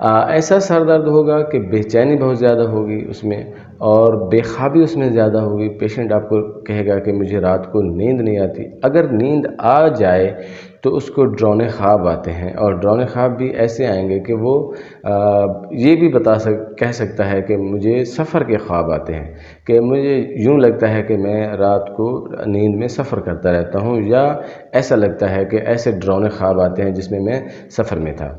ایسا سر درد ہوگا کہ بے چینی بہت زیادہ ہوگی اس میں، اور بے خوابی اس میں زیادہ ہوگی۔ پیشنٹ آپ کو کہے گا کہ مجھے رات کو نیند نہیں آتی۔ اگر نیند آ جائے تو اس کو ڈرونے خواب آتے ہیں، اور ڈرونے خواب بھی ایسے آئیں گے کہ وہ یہ بھی کہہ سکتا ہے کہ مجھے سفر کے خواب آتے ہیں، کہ مجھے یوں لگتا ہے کہ میں رات کو نیند میں سفر کرتا رہتا ہوں، یا ایسا لگتا ہے کہ ایسے ڈرونے خواب آتے ہیں جس میں سفر میں تھا۔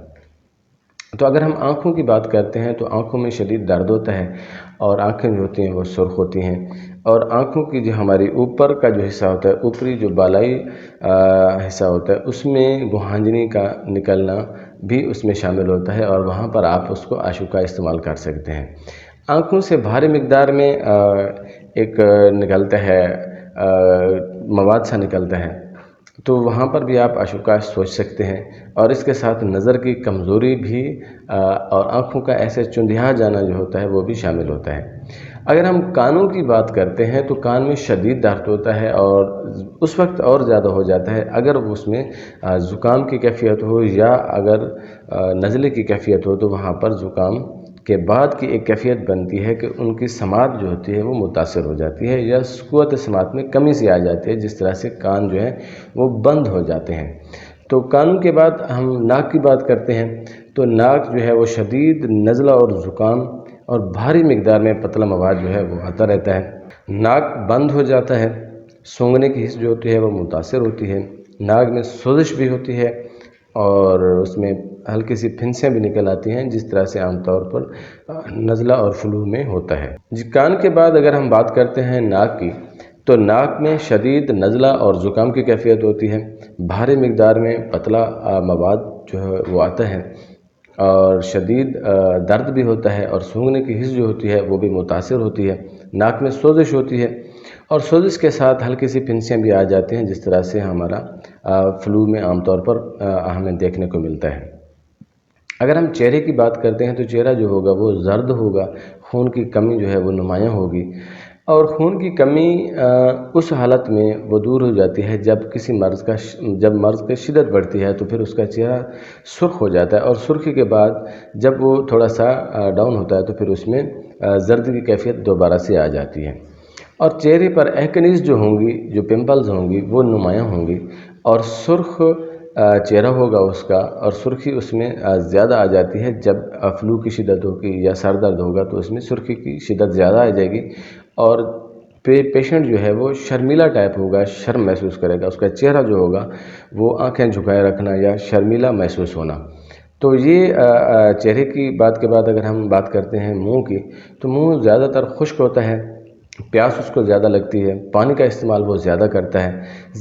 تو اگر ہم آنکھوں کی بات کرتے ہیں تو آنکھوں میں شدید درد ہوتا ہے، اور آنکھیں جو ہوتی ہیں وہ سرخ ہوتی ہیں، اور آنکھوں کی جو ہماری اوپر کا جو حصہ ہوتا ہے، اوپری جو بالائی حصہ ہوتا ہے، اس میں گوہانجنی کا نکلنا بھی اس میں شامل ہوتا ہے، اور وہاں پر آپ اس کو آشوکا استعمال کر سکتے ہیں۔ آنکھوں سے بھاری مقدار میں ایک نکلتا ہے، مواد سا نکلتا ہے، تو وہاں پر بھی آپ آشوکا سوچ سکتے ہیں۔ اور اس کے ساتھ نظر کی کمزوری بھی اور آنکھوں کا ایسے چندھیا جانا جو ہوتا ہے وہ بھی شامل ہوتا ہے۔ اگر ہم کانوں کی بات کرتے ہیں تو کان میں شدید درد ہوتا ہے، اور اس وقت اور زیادہ ہو جاتا ہے اگر اس میں زکام کی کیفیت ہو، یا اگر نزلے کی کیفیت ہو، تو وہاں پر زکام کے بعد کی ایک کیفیت بنتی ہے کہ ان کی سماعت جو ہوتی ہے وہ متاثر ہو جاتی ہے، یا قوت سماعت میں کمی سی آ جاتی ہے، جس طرح سے کان جو ہے وہ بند ہو جاتے ہیں۔ تو کانوں کے بعد ہم ناک کی بات کرتے ہیں، تو ناک جو ہے وہ شدید نزلہ اور زکام اور بھاری مقدار میں پتلا مواد جو ہے وہ آتا رہتا ہے۔ ناک بند ہو جاتا ہے، سونگنے کی حس جو ہوتی ہے وہ متاثر ہوتی ہے، ناک میں سوزش بھی ہوتی ہے، اور اس میں ہلکی سی پھنسیاں بھی نکل آتی ہیں، جس طرح سے عام طور پر نزلہ اور فلو میں ہوتا ہے۔ کان کے بعد اگر ہم بات کرتے ہیں ناک کی، تو ناک میں شدید نزلہ اور زکام کی کیفیت ہوتی ہے، بھاری مقدار میں پتلا مواد جو ہے وہ آتا ہے، اور شدید درد بھی ہوتا ہے، اور سونگنے کی حس جو ہوتی ہے وہ بھی متاثر ہوتی ہے، ناک میں سوزش ہوتی ہے، اور سوزش کے ساتھ ہلکی سی پھنسیاں بھی آ جاتی ہیں، جس طرح سے ہمارا فلو میں عام طور پر ہمیں دیکھنے کو ملتا ہے۔ اگر ہم چہرے کی بات کرتے ہیں تو چہرہ جو ہوگا وہ زرد ہوگا، خون کی کمی جو ہے وہ نمایاں ہوگی، اور خون کی کمی اس حالت میں وہ دور ہو جاتی ہے جب مرض کی شدت بڑھتی ہے، تو پھر اس کا چہرہ سرخ ہو جاتا ہے، اور سرخی کے بعد جب وہ تھوڑا سا ڈاؤن ہوتا ہے تو پھر اس میں زرد کی کیفیت دوبارہ سے آ جاتی ہے، اور چہرے پر ایکنیز جو ہوں گی، جو پمپلز ہوں گی وہ نمایاں ہوں گی، اور سرخ چہرہ ہوگا اس کا، اور سرخی اس میں زیادہ آ جاتی ہے جب فلو کی شدت ہوگی یا سر درد ہوگا، تو اس میں سرخی کی شدت زیادہ آ جائے گی، اور پیشنٹ جو ہے وہ شرمیلا ٹائپ ہوگا، شرم محسوس کرے گا، اس کا چہرہ جو ہوگا وہ آنکھیں جھکائے رکھنا یا شرمیلا محسوس ہونا۔ تو یہ چہرے کی بات کے بعد اگر ہم بات کرتے ہیں منہ کی، تو منہ زیادہ تر خشک ہوتا ہے، پیاس اس کو زیادہ لگتی ہے، پانی کا استعمال وہ زیادہ کرتا ہے،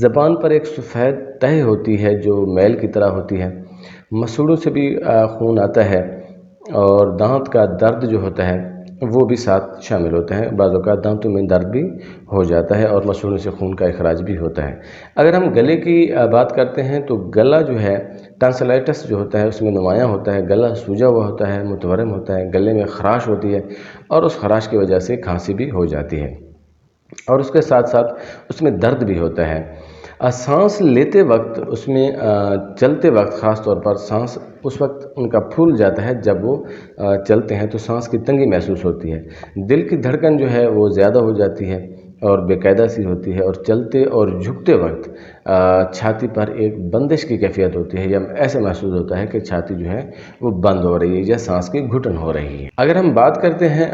زبان پر ایک سفید تہہ ہوتی ہے جو میل کی طرح ہوتی ہے، مسوڑوں سے بھی خون آتا ہے، اور دانت کا درد جو ہوتا ہے وہ بھی ساتھ شامل ہوتا ہے، بعض اوقات دانتوں میں درد بھی ہو جاتا ہے، اور مسوڑوں سے خون کا اخراج بھی ہوتا ہے۔ اگر ہم گلے کی بات کرتے ہیں تو گلا جو ہے ٹانسلائٹس جو ہوتا ہے اس میں نمایاں ہوتا ہے، گلا سوجا ہوا ہوتا ہے، متورم ہوتا ہے، گلے میں خراش ہوتی ہے، اور اس خراش کی وجہ سے کھانسی بھی ہو جاتی ہے، اور اس کے ساتھ ساتھ اس میں درد بھی ہوتا ہے۔ سانس لیتے وقت، اس میں چلتے وقت خاص طور پر سانس اس وقت ان کا پھول جاتا ہے جب وہ چلتے ہیں، تو سانس کی تنگی محسوس ہوتی ہے، دل کی دھڑکن جو ہے وہ زیادہ ہو جاتی ہے اور بے قاعدہ سی ہوتی ہے، اور چلتے اور جھکتے وقت چھاتی پر ایک بندش کی کیفیت ہوتی ہے، یا ایسا محسوس ہوتا ہے کہ چھاتی جو ہے وہ بند ہو رہی ہے یا سانس کی گھٹن ہو رہی ہے۔ اگر ہم بات کرتے ہیں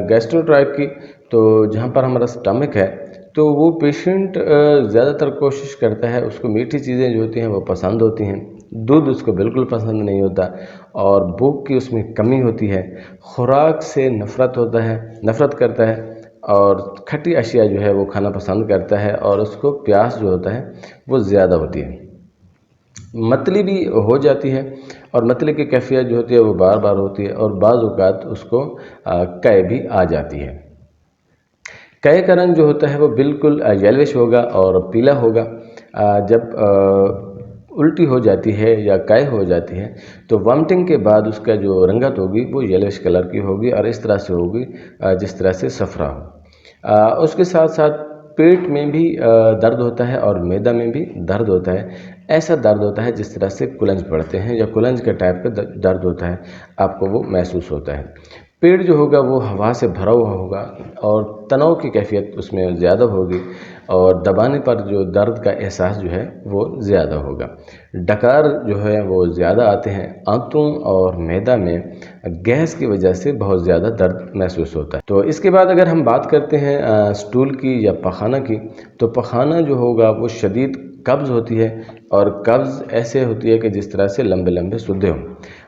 گیسٹرو ٹریک کی، تو جہاں پر ہمارا سٹمک ہے، تو وہ پیشنٹ زیادہ تر کوشش کرتا ہے، اس کو میٹھی چیزیں جو ہوتی ہیں وہ پسند ہوتی ہیں، دودھ اس کو بالکل پسند نہیں ہوتا، اور بھوک کی اس میں کمی ہوتی ہے، خوراک سے نفرت کرتا ہے، اور کھٹی اشیاء جو ہے وہ کھانا پسند کرتا ہے، اور اس کو پیاس جو ہوتا ہے وہ زیادہ ہوتی ہے، متلی بھی ہو جاتی ہے، اور متلی کی کیفیت جو ہوتی ہے وہ بار بار ہوتی ہے، اور بعض اوقات اس کو قے بھی آ جاتی ہے۔ قے کا رنگ جو ہوتا ہے وہ بالکل یلوش ہوگا اور پیلا ہوگا، جب الٹی ہو جاتی ہے یا قے ہو جاتی ہے تو وامٹنگ کے بعد اس کا جو رنگت ہوگی وہ یلوش کلر کی ہوگی، اور اس طرح سے ہوگی جس طرح سے صفرا ہو۔ اس کے ساتھ ساتھ پیٹ میں بھی درد ہوتا ہے اور معدہ میں بھی درد ہوتا ہے. ایسا درد ہوتا ہے جس طرح سے کلنج پڑتے ہیں یا کلنج کے ٹائپ کا درد ہوتا ہے، آپ کو وہ محسوس ہوتا ہے. پیٹ جو ہوگا وہ ہوا سے بھرا ہوا ہوگا اور تناؤ کی کیفیت اس میں زیادہ ہوگی اور دبانے پر جو درد کا احساس جو ہے وہ زیادہ ہوگا. ڈکار جو ہے وہ زیادہ آتے ہیں. آنتوں اور معدہ میں گیس کی وجہ سے بہت زیادہ درد محسوس ہوتا ہے. تو اس کے بعد اگر ہم بات کرتے ہیں سٹول کی یا پخانہ کی، تو پخانہ جو ہوگا وہ شدید قبض ہوتی ہے اور قبض ایسے ہوتی ہے کہ جس طرح سے لمبے لمبے سدے ہوں،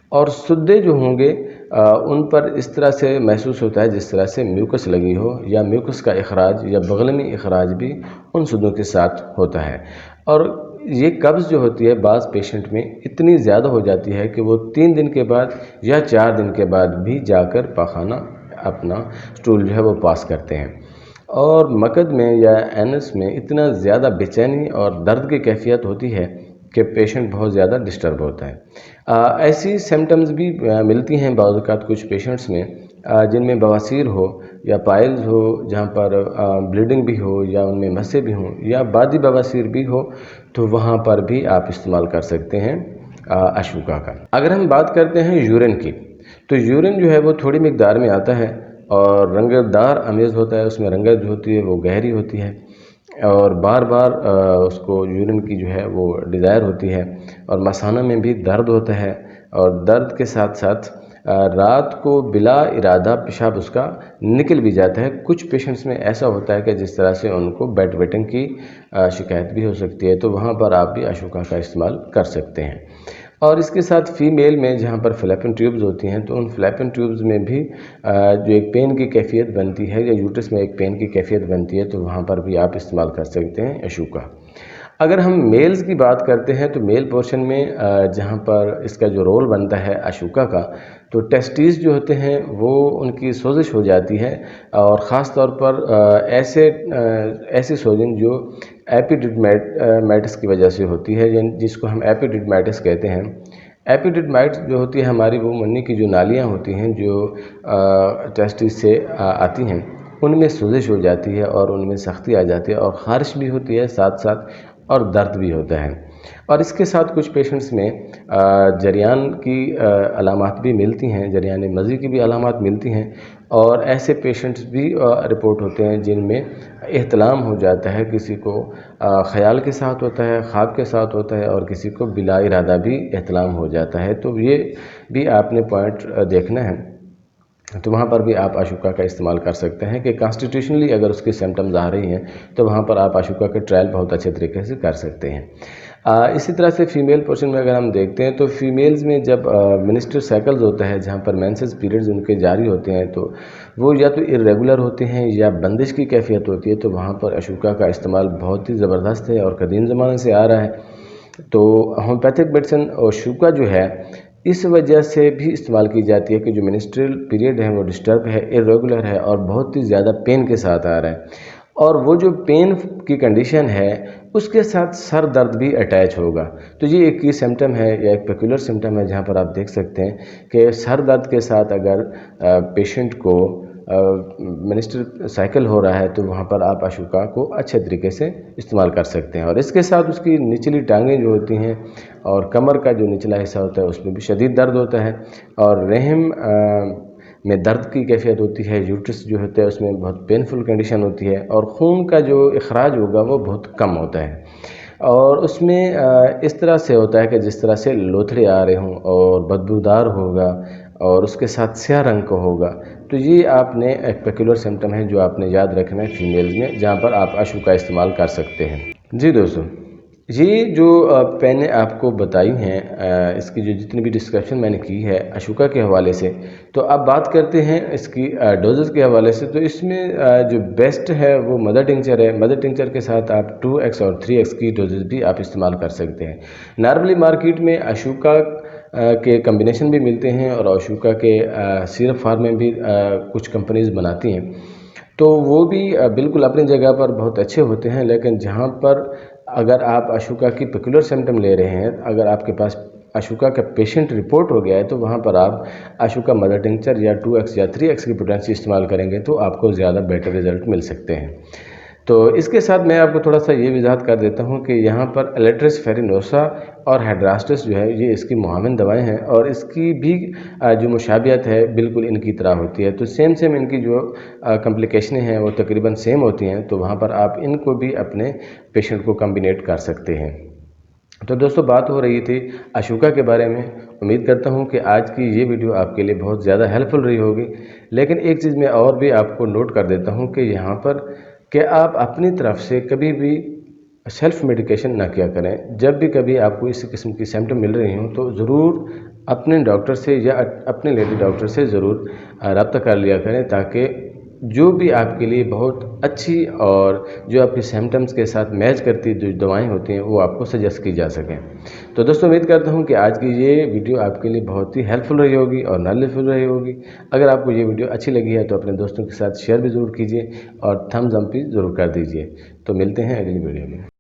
اور سدے جو ہوں گے ان پر اس طرح سے محسوس ہوتا ہے جس طرح سے میوکس لگی ہو، یا میوکس کا اخراج یا بغلمی اخراج بھی ان سدوں کے ساتھ ہوتا ہے. اور یہ قبض جو ہوتی ہے بعض پیشنٹ میں اتنی زیادہ ہو جاتی ہے کہ وہ 3 دن کے بعد یا 4 دن کے بعد بھی جا کر پاخانہ اپنا سٹول جو ہے وہ پاس کرتے ہیں. اور مقد میں یا اینس میں اتنا زیادہ بے چینی اور درد کی کیفیت ہوتی ہے کہ پیشنٹ بہت زیادہ ڈسٹرب ہوتا ہے. ایسی سمٹمز بھی ملتی ہیں بعض اوقات کچھ پیشنٹس میں جن میں بواسیر ہو یا پائلز ہو، جہاں پر بلیڈنگ بھی ہو یا ان میں مسیں بھی ہوں یا بادی بواسیر بھی ہو، تو وہاں پر بھی آپ استعمال کر سکتے ہیں اشوکا کا. اگر ہم بات کرتے ہیں یورین کی، تو یورین جو ہے وہ تھوڑی مقدار میں آتا ہے اور رنگتدار امیز ہوتا ہے. اس میں رنگت جو ہوتی ہے وہ گہری ہوتی ہے اور بار بار اس کو یورین کی جو ہے وہ ڈیزائر ہوتی ہے. اور مثانہ میں بھی درد ہوتا ہے اور درد کے ساتھ ساتھ رات کو بلا ارادہ پیشاب اس کا نکل بھی جاتا ہے. کچھ پیشنٹس میں ایسا ہوتا ہے کہ جس طرح سے ان کو بیڈ ویٹنگ کی شکایت بھی ہو سکتی ہے، تو وہاں پر آپ بھی اشوکا کا استعمال کر سکتے ہیں. اور اس کے ساتھ فیمیل میں جہاں پر فلیپن ٹیوبز ہوتی ہیں، تو ان فلیپن ٹیوبز میں بھی جو ایک پین کی کیفیت بنتی ہے یا یوٹرس میں ایک پین کی کیفیت بنتی ہے، تو وہاں پر بھی آپ استعمال کر سکتے ہیں اشوکا. اگر ہم میلز کی بات کرتے ہیں تو میل پورشن میں جہاں پر اس کا جو رول بنتا ہے اشوکا کا، تو ٹیسٹیز جو ہوتے ہیں وہ ان کی سوزش ہو جاتی ہے، اور خاص طور پر ایسی سوجن جو ایپیڈیڈمائٹس کی وجہ سے ہوتی ہے، جس کو ہم ایپیڈیڈمائٹس کہتے ہیں. ایپیڈیڈمائٹس جو ہوتی ہے ہماری وہ منی کی جو نالیاں ہوتی ہیں جو ٹیسٹیز سے آتی ہیں، ان میں سوزش ہو جاتی ہے اور ان میں سختی آ جاتی ہے اور خارش بھی ہوتی ہے ساتھ ساتھ، اور درد بھی ہوتا ہے. اور اس کے ساتھ کچھ پیشنٹس میں جریان کی علامات بھی ملتی ہیں، جریان مضی کی بھی علامات ملتی ہیں. اور ایسے پیشنٹس بھی رپورٹ ہوتے ہیں جن میں احتلام ہو جاتا ہے، کسی کو خیال کے ساتھ ہوتا ہے، خواب کے ساتھ ہوتا ہے، اور کسی کو بلا ارادہ بھی احتلام ہو جاتا ہے. تو یہ بھی آپ نے پوائنٹ دیکھنا ہے. تو وہاں پر بھی آپ اشوکا کا استعمال کر سکتے ہیں کہ کانسٹیٹیوشنلی اگر اس کی سمٹمز آ رہی ہیں تو وہاں پر آپ اشوکا کے ٹرائل بہت اچھے طریقے سے کر سکتے ہیں. اسی طرح سے فیمیل پورشن میں اگر ہم دیکھتے ہیں تو فیمیلز میں جب منسٹر سائیکلز ہوتا ہے، جہاں پر مینسز پیریڈز ان کے جاری ہوتے ہیں، تو وہ یا تو ارریگولر ہوتے ہیں یا بندش کی کیفیت ہوتی ہے، تو وہاں پر اشوکا کا استعمال بہت ہی زبردست ہے اور قدیم زمانے سے آ رہا ہے. تو ہومیوپیتھک میڈیسن اشوکا جو ہے اس وجہ سے بھی استعمال کی جاتی ہے کہ جو منسٹریل پیریڈ ہے وہ ڈسٹرب ہے، ارریگولر ہے اور بہت ہی زیادہ پین کے ساتھ آ رہا ہے. اور وہ جو پین کی کنڈیشن ہے اس کے ساتھ سر درد بھی اٹیچ ہوگا. تو یہ ایک کی سمٹم ہے یا ایک پیکولر سمٹم ہے جہاں پر آپ دیکھ سکتے ہیں کہ سر درد کے ساتھ اگر پیشنٹ کو منسٹر سائیکل ہو رہا ہے تو وہاں پر آپ اشوکا کو اچھے طریقے سے استعمال کر سکتے ہیں. اور اس کے ساتھ اس کی نچلی ٹانگیں جو ہوتی ہیں اور کمر کا جو نچلا حصہ ہوتا ہے اس میں بھی شدید درد ہوتا ہے، اور رحم میں درد کی کیفیت ہوتی ہے. یوٹرس جو ہوتا ہے اس میں بہت پینفل کنڈیشن ہوتی ہے اور خون کا جو اخراج ہوگا وہ بہت کم ہوتا ہے. اور اس میں اس طرح سے ہوتا ہے کہ جس طرح سے لوتھڑے آ رہے ہوں اور بدبودار ہوگا اور اس کے ساتھ سیاہ رنگ کا ہوگا. تو یہ آپ نے ایک پیکولر سمٹم ہے جو آپ نے یاد رکھنا ہے فیمیلز میں، جہاں پر آپ اشوکا استعمال کر سکتے ہیں. جی دوستو، یہ جو میں نے آپ کو بتائی ہیں اس کی جو جتنی بھی ڈسکرپشن میں نے کی ہے اشوکا کے حوالے سے، تو اب بات کرتے ہیں اس کی ڈوزز کے حوالے سے. تو اس میں جو بیسٹ ہے وہ مدر ٹنکچر ہے. مدر ٹنکچر کے ساتھ آپ 2x اور 3x کی ڈوزز بھی آپ استعمال کر سکتے ہیں. نارملی مارکیٹ میں اشوکا کے کمبینیشن بھی ملتے ہیں اور اشوکا کے سیرپ فارم میں بھی کچھ کمپنیز بناتی ہیں، تو وہ بھی بالکل اپنی جگہ پر بہت اچھے ہوتے ہیں. لیکن جہاں پر اگر آپ اشوکا کی پیکولر سمٹم لے رہے ہیں، اگر آپ کے پاس اشوکا کا پیشنٹ رپورٹ ہو گیا ہے، تو وہاں پر آپ اشوکا مدر ٹنکچر یا 2x یا 3x کی پوٹینسی استعمال کریں گے تو آپ کو زیادہ بیٹر رزلٹ مل سکتے ہیں. تو اس کے ساتھ میں آپ کو تھوڑا سا یہ وضاحت کر دیتا ہوں کہ یہاں پر الیٹرس فیرینوسا اور ہائیڈراسٹس جو ہے یہ اس کی معاون دوائیں ہیں، اور اس کی بھی جو مشابہت ہے بالکل ان کی طرح ہوتی ہے، تو سیم ان کی جو کمپلیکیشنیں ہیں وہ تقریباً سیم ہوتی ہیں، تو وہاں پر آپ ان کو بھی اپنے پیشنٹ کو کمبینیٹ کر سکتے ہیں۔ تو دوستو، بات ہو رہی تھی اشوکا کے بارے میں۔ امید کرتا ہوں کہ آج کی یہ ویڈیو آپ کے لیے بہت زیادہ ہیلپ فل رہی ہوگی، لیکن ایک چیز میں اور بھی آپ کو نوٹ کر دیتا ہوں کہ یہاں پر کہ آپ اپنی طرف سے کبھی بھی سیلف میڈیکیشن نہ کیا کریں۔ جب بھی کبھی آپ کو اس قسم کی سمپٹم مل رہی ہوں تو ضرور اپنے ڈاکٹر سے یا اپنے لیڈی ڈاکٹر سے ضرور رابطہ کر لیا کریں، تاکہ جو بھی آپ کے لیے بہت اچھی اور جو آپ کی سمپٹمز کے ساتھ میچ کرتی جو دوائیں ہوتی ہیں وہ آپ کو سجیسٹ کی جا سکیں۔ تو دوستو، امید کرتا ہوں کہ آج کی یہ ویڈیو آپ کے لیے بہت ہی ہیلپ فل رہی ہوگی اور نالج فل رہی ہوگی۔ اگر آپ کو یہ ویڈیو اچھی لگی ہے تو اپنے دوستوں کے ساتھ شیئر بھی ضرور کیجیے اور تھمز اپ بھی ضرور کر دیجیے۔ تو ملتے ہیں اگلی ویڈیو میں۔